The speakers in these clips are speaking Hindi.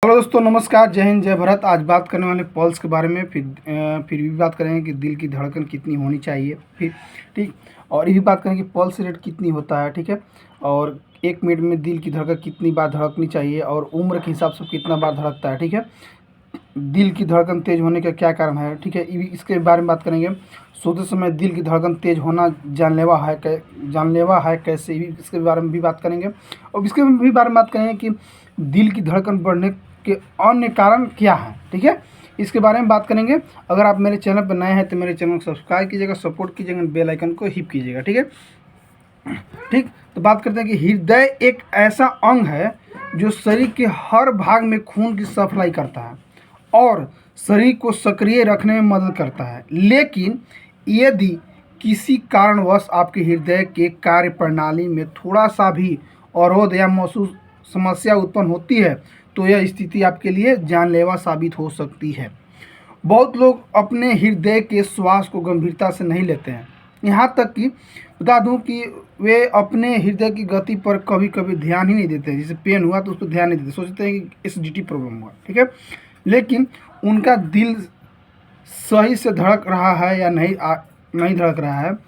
हेलो दोस्तों, नमस्कार, जय हिंद, जय भारत। आज बात करने वाले पल्स के बारे में फिर भी बात करेंगे कि दिल की धड़कन कितनी होनी चाहिए फिर, ठीक। और ये भी बात करेंगे कि पल्स रेट कितनी होता है, ठीक है। और 1 मिनट में दिल की धड़कन कितनी बार धड़कनी चाहिए और उम्र के हिसाब से कितना बार धड़कता है, ठीक है। दिल की धड़कन तेज होने का क्या कारण है, ठीक है, इसके बारे में बात करेंगे। सोते समय दिल की धड़कन तेज होना जानलेवा है कैसे, इसके बारे में भी बात करेंगे। और इसके भी बारे में बात करेंगे कि दिल की धड़कन बढ़ने के अन्य कारण क्या हैं, ठीक है। इसके बारे में बात करेंगे। अगर आप मेरे चैनल पर नए हैं तो मेरे चैनल को सब्सक्राइब कीजिएगा, सपोर्ट कीजिएगा, बेल आइकन को हिट कीजिएगा, ठीक है। ठीक, तो बात करते हैं कि हृदय एक ऐसा अंग है जो शरीर के हर भाग में खून की सप्लाई करता है और शरीर को सक्रिय रखने में मदद करता है। लेकिन यदि किसी कारणवश आपके हृदय के कार्य प्रणाली में थोड़ा सा भी अवरोध या महसूस समस्या उत्पन्न होती है तो यह स्थिति आपके लिए जानलेवा साबित हो सकती है। बहुत लोग अपने हृदय के श्वास को गंभीरता से नहीं लेते हैं, यहाँ तक कि बता दूं कि वे अपने हृदय की गति पर कभी कभी ध्यान ही नहीं देते। जैसे पेन हुआ तो उस पर ध्यान नहीं देते, सोचते हैं कि एसिडिटी प्रॉब्लम हुआ, ठीक है। लेकिन उनका दिल सही से धड़क रहा है या नहीं धड़क रहा है।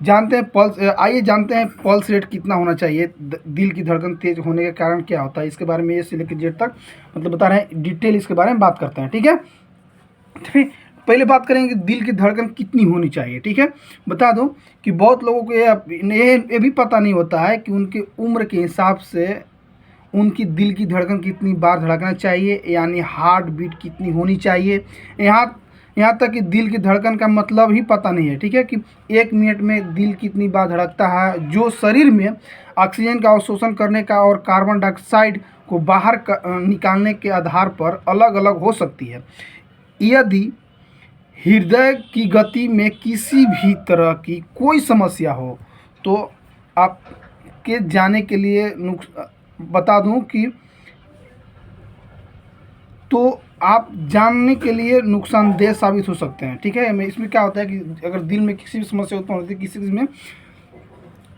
जानते हैं पल्स आइए जानते हैं पल्स रेट कितना होना चाहिए। दिल की धड़कन तेज होने के कारण क्या होता है, इसके बारे में ए से लेकर जेड तक मतलब बता रहे हैं, डिटेल इसके बारे में बात करते हैं, ठीक है। फिर पहले बात करेंगे कि दिल की धड़कन कितनी होनी चाहिए, ठीक है। बता दूं कि बहुत लोगों को ये भी पता नहीं होता है कि उनके उम्र के हिसाब से उनकी दिल की धड़कन कितनी बार धड़कना चाहिए, यानी हार्ट बीट कितनी होनी चाहिए। यहाँ तक कि दिल की धड़कन का मतलब ही पता नहीं है, ठीक है, कि 1 मिनट में दिल कितनी बार धड़कता है, जो शरीर में ऑक्सीजन का अवशोषण करने का और कार्बन डाइऑक्साइड को बाहर निकालने के आधार पर अलग अलग हो सकती है। यदि हृदय की गति में किसी भी तरह की कोई समस्या हो तो आपके जाने के लिए बता दूं कि तो आप जानने के लिए नुकसानदेह साबित हो सकते हैं, ठीक है। इसमें क्या होता है कि अगर दिल में किसी भी समस्या उत्पन्न होती है, किसी में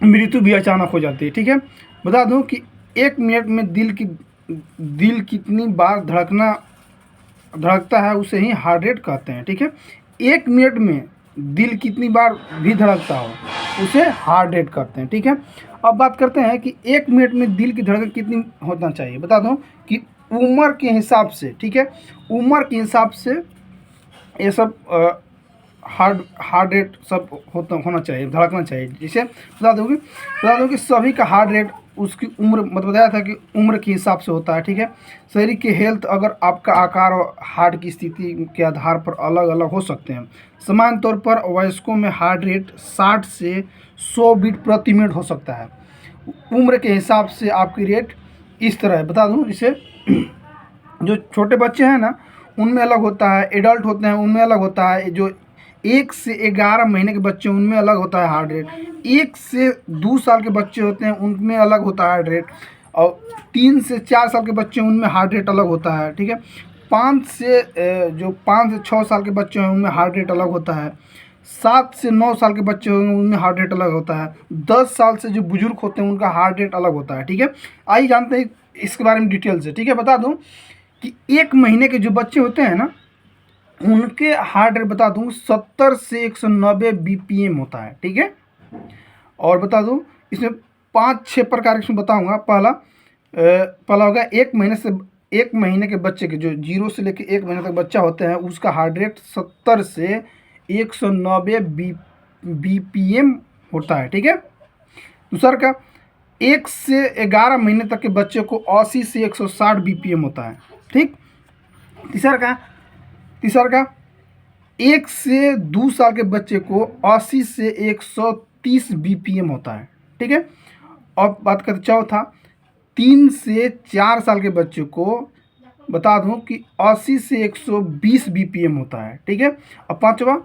मृत्यु भी अचानक हो जाती है, ठीक है। बता दूं कि 1 मिनट में दिल कितनी बार धड़कता है उसे ही हार्ट रेट कहते हैं, ठीक है। 1 मिनट में दिल कितनी बार भी धड़कता हो उसे हार्ट रेट कहते हैं, ठीक है। अब बात करते हैं कि 1 मिनट में दिल की धड़कन कितनी होना चाहिए। बता दूं कि उम्र के हिसाब से, ठीक है, उम्र के हिसाब से ये सब हार्ट रेट सब होना चाहिए, धड़कना चाहिए। जैसे बता दूं कि सभी का हार्ट रेट उसकी उम्र मतलब बताया था कि उम्र के हिसाब से होता है, ठीक है। शरीर की हेल्थ अगर आपका आकार और हार्ट की स्थिति के आधार पर अलग अलग हो सकते हैं। सामान्य तौर पर वयस्कों में हार्ट रेट 60 से 100 बीट प्रति मिनट हो सकता है। उम्र के हिसाब से आपकी रेट इस तरह है। बता दूं जैसे जो छोटे बच्चे हैं ना उनमें अलग होता है, एडल्ट होते हैं उनमें अलग होता है, जो 1 से 11 महीने के बच्चे उनमें अलग होता है हार्ट रेट, 1 से 2 साल के बच्चे होते हैं उनमें अलग होता है हार्ट रेट, और 3 से 4 साल के बच्चे उनमें हार्ट रेट अलग होता है, ठीक है। 5 से 6 साल के बच्चे हैं उनमें हार्ट रेट अलग होता है। 7 से 9 साल के बच्चे होंगे उनमें हार्ट रेट अलग होता है। 10 साल से जो बुजुर्ग होते हैं उनका हार्ट रेट अलग होता है, ठीक है। आइए जानते हैं इसके बारे में डिटेल से, ठीक है। बता दूं कि 1 महीने के जो बच्चे होते हैं ना उनके हार्ट रेट बता दूं 70 से 190 बीपीएम होता है, ठीक है। और बता दूं इसमें 5-6 प्रकार इसमें बताऊंगा। पहला होगा 1 महीने के बच्चे के जो 0 से लेकर 1 महीने तक बच्चा होते हैं उसका हार्ट रेट 70 से 190 बीपीएम होता है, ठीक है। दूसरा का 1 से 11 महीने तक के बच्चे को 80 से 160 बीपीएम होता है, ठीक। तीसरा का 1 से 2 साल के बच्चे को 80 से 130 बीपीएम होता है, ठीक है। अब बात करते चौथा 3 से 4 साल के बच्चे को बता दूं कि 80 से 120 बीपीएम होता है, ठीक है। अब पांचवा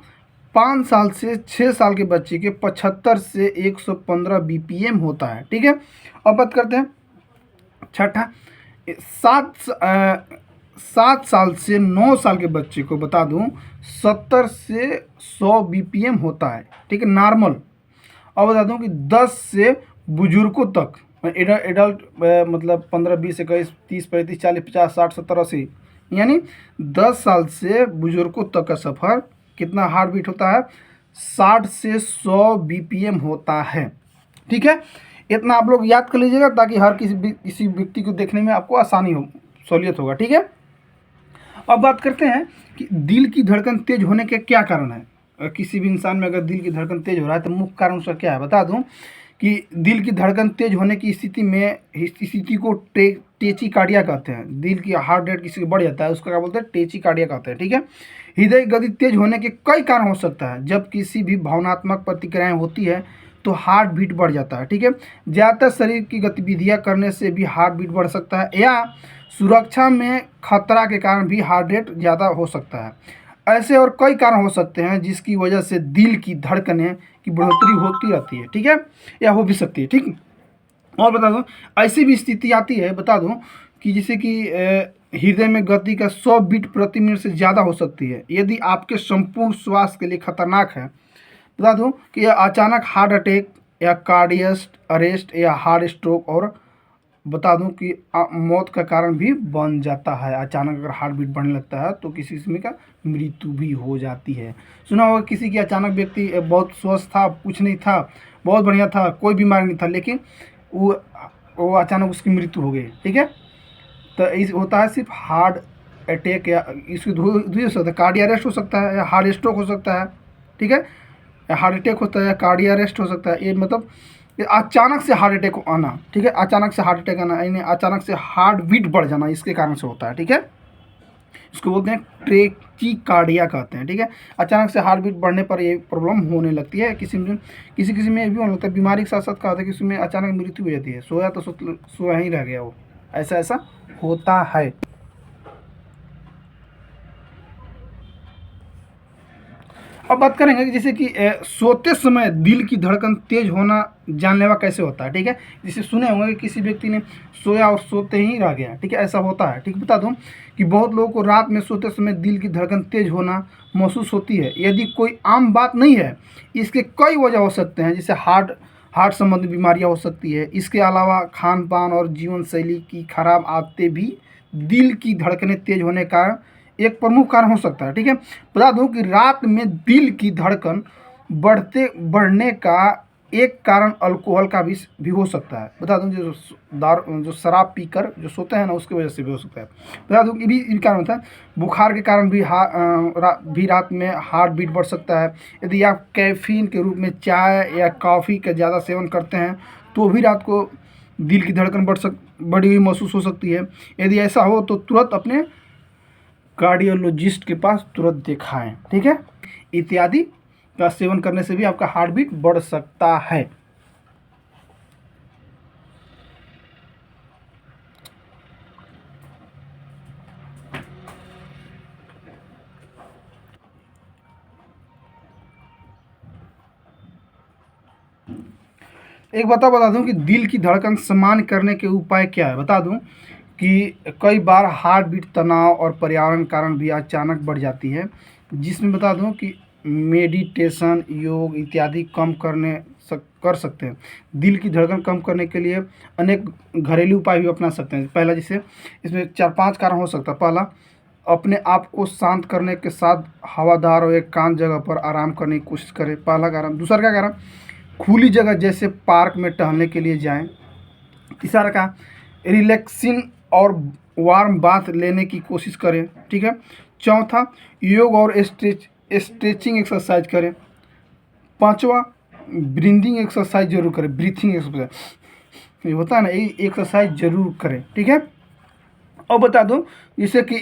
5 साल से 6 साल के बच्चे के 75 से 115 बीपीएम होता है, ठीक है। अब बात करते हैं छठा 7 साल से 9 साल के बच्चे को बता दूं 70 से 100 बीपीएम होता है, ठीक है, नॉर्मल। अब बता दूं कि 10 से बुजुर्गों तक एडल्ट मतलब 15, 20, 21, 30, 35, 40, 50, 60, 70, 80, यानी 10 साल से बुजुर्गों तक का सफ़र कितना हार्ट बीट होता है? 60 से 100 बीपीएम होता है। ठीक है, इतना आप लोग याद कर लीजिएगा ताकि हर किसी व्यक्ति को देखने में आपको आसानी हो, सहूलियत होगा। ठीक है, अब बात करते हैं कि दिल की धड़कन तेज होने के क्या कारण है। किसी भी इंसान में अगर दिल की धड़कन तेज हो रहा है तो मुख्य कारण उसका क्या है, बता दूं कि दिल की धड़कन तेज होने की स्थिति को टेचिकार्डिया कहते हैं। दिल की हार्ट रेट किसी का बढ़ जाता है उसका क्या बोलते हैं? टेचिकार्डिया कहते हैं। ठीक है, हृदय गति तेज होने के कई कारण हो सकता है। जब किसी भी भावनात्मक प्रतिक्रियाएं होती है तो हार्ट बीट बढ़ जाता है। ठीक है, ज़्यादातर शरीर की गतिविधियां करने से भी हार्ट बीट बढ़ सकता है, या सुरक्षा में खतरा के कारण भी हार्ट रेट ज़्यादा हो सकता है। ऐसे और कई कारण हो सकते हैं जिसकी वजह से दिल की धड़कनें की बढ़ोतरी होती रहती है। ठीक है, या हो भी सकती है। ठीक, और बता दूं ऐसी भी स्थिति आती है, बता दूं कि जैसे कि हृदय में गति का 100 बीट प्रति मिनट से ज़्यादा हो सकती है। यदि आपके संपूर्ण स्वास्थ्य के लिए खतरनाक है। बता दूं कि यह अचानक हार्ट अटैक या कार्डियक अरेस्ट या हार्ट स्ट्रोक और बता दूं कि मौत का कारण भी बन जाता है। अचानक अगर हार्ट बीट बढ़ने लगता है तो किसी किस्म का मृत्यु भी हो जाती है। सुना होगा किसी की अचानक व्यक्ति बहुत स्वस्थ था, कुछ नहीं था, बहुत बढ़िया था, कोई बीमारी नहीं था, लेकिन वो अचानक उसकी मृत्यु हो गई। ठीक है, तो इस होता है सिर्फ हार्ट अटैक, या इसकी दो हो सकता है, कार्डियक अरेस्ट हो सकता है या हार्ट स्ट्रोक हो सकता है। ठीक है, या हार्ट अटैक होता है या कार्डियक अरेस्ट हो सकता है। ये मतलब ये अचानक से हार्ट अटैक आना। ठीक है, अचानक से हार्ट अटैक आना यानी अचानक से हार्ट बीट बढ़ जाना, इसके कारण से होता है। ठीक है, इसको बोलते हैं ट्रेचिकार्डिया कहते हैं। ठीक है, अचानक से हार्ट बीट बढ़ने पर ये प्रॉब्लम होने लगती है। किसी में ये भी होने लगता है। बीमारी के साथ साथ क्या होता है कि उसमें अचानक मृत्यु हो जाती है। सोया तो सोया ही रह गया वो, ऐसा होता है। अब बात करेंगे कि जैसे कि सोते समय दिल की धड़कन तेज होना जानलेवा कैसे होता है। ठीक है, जैसे सुने होंगे कि किसी व्यक्ति ने सोया और सोते ही रह गया। ठीक है, ऐसा होता है। ठीक, बता दूं कि बहुत लोगों को रात में सोते समय दिल की धड़कन तेज होना महसूस होती है। यदि कोई आम बात नहीं है, इसके कई वजह हो सकते हैं, जैसे हार्ट संबंधी बीमारियां हो सकती है। इसके अलावा खान पान और जीवन शैली की खराब आदतें भी दिल की धड़कनें तेज होने का एक प्रमुख कारण हो सकता है। ठीक है, बता दूं कि रात में दिल की धड़कन बढ़ने का एक कारण अल्कोहल का भी हो सकता है। बता दूं जो शराब पीकर जो सोते हैं ना, उसकी वजह से भी हो सकता है। बता दूं कि भी कारण होता है। बुखार के कारण भी रात में हार्ट बीट बढ़ सकता है। यदि आप कैफीन के रूप में चाय या कॉफ़ी का ज़्यादा सेवन करते हैं तो भी रात को दिल की धड़कन बढ़ी हुई महसूस हो सकती है। यदि ऐसा हो तो तुरंत अपने कार्डियोलॉजिस्ट के पास तुरंत दिखाएं। ठीक है, इत्यादि का सेवन करने से भी आपका हार्ट बीट बढ़ सकता है। एक बता दूं कि दिल की धड़कन सामान्य करने के उपाय क्या है। बता दूं कि कई बार हार्ट बीट तनाव और पर्यावरण कारण भी अचानक बढ़ जाती है, जिसमें बता दूं कि मेडिटेशन, योग इत्यादि कर सकते हैं। दिल की धड़कन कम करने के लिए अनेक घरेलू उपाय भी अपना सकते हैं। पहला, जैसे इसमें 4-5 कारण हो सकता है। पहला, अपने आप को शांत करने के साथ हवादार और एकांत जगह पर आराम करने की कोशिश करें, पहला कारण। दूसरा क्या कारण, खुली जगह जैसे पार्क में टहलने के लिए जाएं। तीसरा का, रिलैक्सिंग और वार्म बाथ लेने की कोशिश करें। ठीक है, चौथा, योग और स्ट्रेचिंग एक्सरसाइज करें। पांचवा, ब्रीदिंग एक्सरसाइज जरूर करें, ब्रीथिंग एक्सरसाइज ये होता है ना, ये एक्सरसाइज जरूर करें। ठीक है, और बता दूं जैसे कि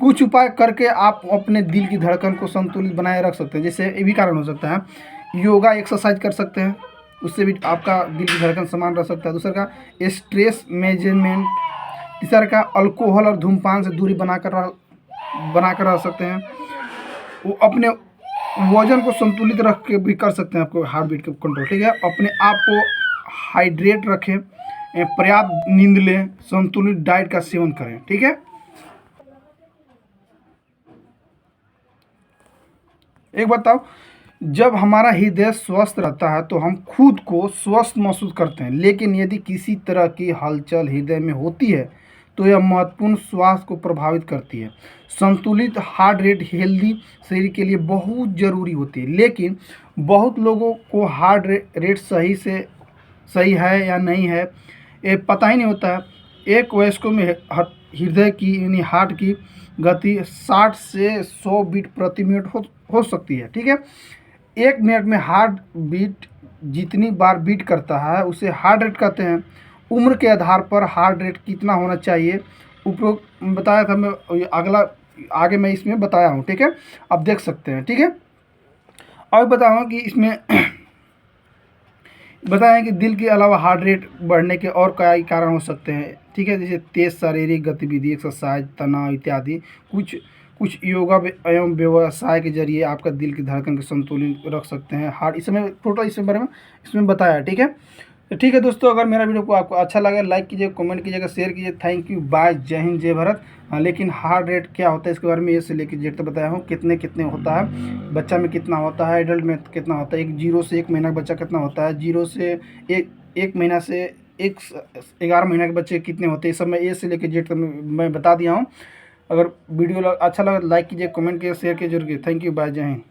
कुछ उपाय करके आप अपने दिल की धड़कन को संतुलित बनाए रख सकते हैं। जैसे ये भी कारण हो सकता है, योगा एक्सरसाइज कर सकते हैं, उससे भी आपका दिल की धड़कन समान रह सकता है। दूसरा का, स्ट्रेस मैनेजमेंट। तीसरा का, अल्कोहल और धूमपान से दूरी बनाकर रह सकते हैं। वो अपने वजन को संतुलित रख के भी कर सकते हैं आपको हार्ट बीट को कंट्रोल। ठीक है, अपने आप को हाइड्रेट रखें, पर्याप्त नींद लें, संतुलित डाइट का सेवन करें। ठीक है, एक बताओ जब हमारा हृदय स्वस्थ रहता है तो हम खुद को स्वस्थ महसूस करते हैं, लेकिन यदि किसी तरह की हलचल हृदय में होती है तो यह महत्वपूर्ण स्वास्थ्य को प्रभावित करती है। संतुलित हार्ट रेट हेल्दी शरीर के लिए बहुत ज़रूरी होती है, लेकिन बहुत लोगों को हार्ट रेट सही है या नहीं है ये पता ही नहीं होता है। एक वयस्कों में हृदय की यानी हार्ट की गति 60 से 100 बीट प्रति मिनट हो सकती है। ठीक है, 1 मिनट में हार्ट बीट जितनी बार बीट करता है उसे हार्ट रेट कहते हैं। उम्र के आधार पर हार्ट रेट कितना होना चाहिए उपरोक्त बताया था, मैं अगला आगे मैं इसमें बताया हूँ। ठीक है, आप देख सकते हैं। ठीक है, और बताऊँगा कि इसमें बताएं कि दिल के अलावा हार्ट रेट बढ़ने के और कई कारण हो सकते हैं। ठीक है, जैसे तेज शारीरिक गतिविधि, एक्सरसाइज, तनाव इत्यादि। कुछ कुछ योगा एवं व्यवसाय के जरिए आपका दिल की धड़कन के संतुलित रख सकते हैं। हार्ट इसमें टोटल इसमें बारे में इसमें बताया। ठीक है, तो ठीक है दोस्तों, अगर मेरा वीडियो को आपको अच्छा लगे लाइक कीजिए, कमेंट कीजिएगा, शेयर कीजिए। थैंक यू, बाय, जय हिंद, जय भारत। हाँ, लेकिन हार्ट रेट क्या होता है इसके बारे में ये से लेकर जेड तक बताया हूँ। कितने कितने होता है, बच्चा में कितना होता है, एडल्ट में कितना होता है, एक 0 से 1 महीना का बच्चा कितना होता है, 0 से एक महीना से 11 महीना के बच्चे कितने होते हैं, ये सब मैं ए से लेकर जेड तक मैं बता दिया हूँ। अगर वीडियो अच्छा लगा लाइक कीजिए, कमेंट कीजिए, शेयर कीजिए जरूर कीजिए। थैंक यू, बाय, जय हिंद।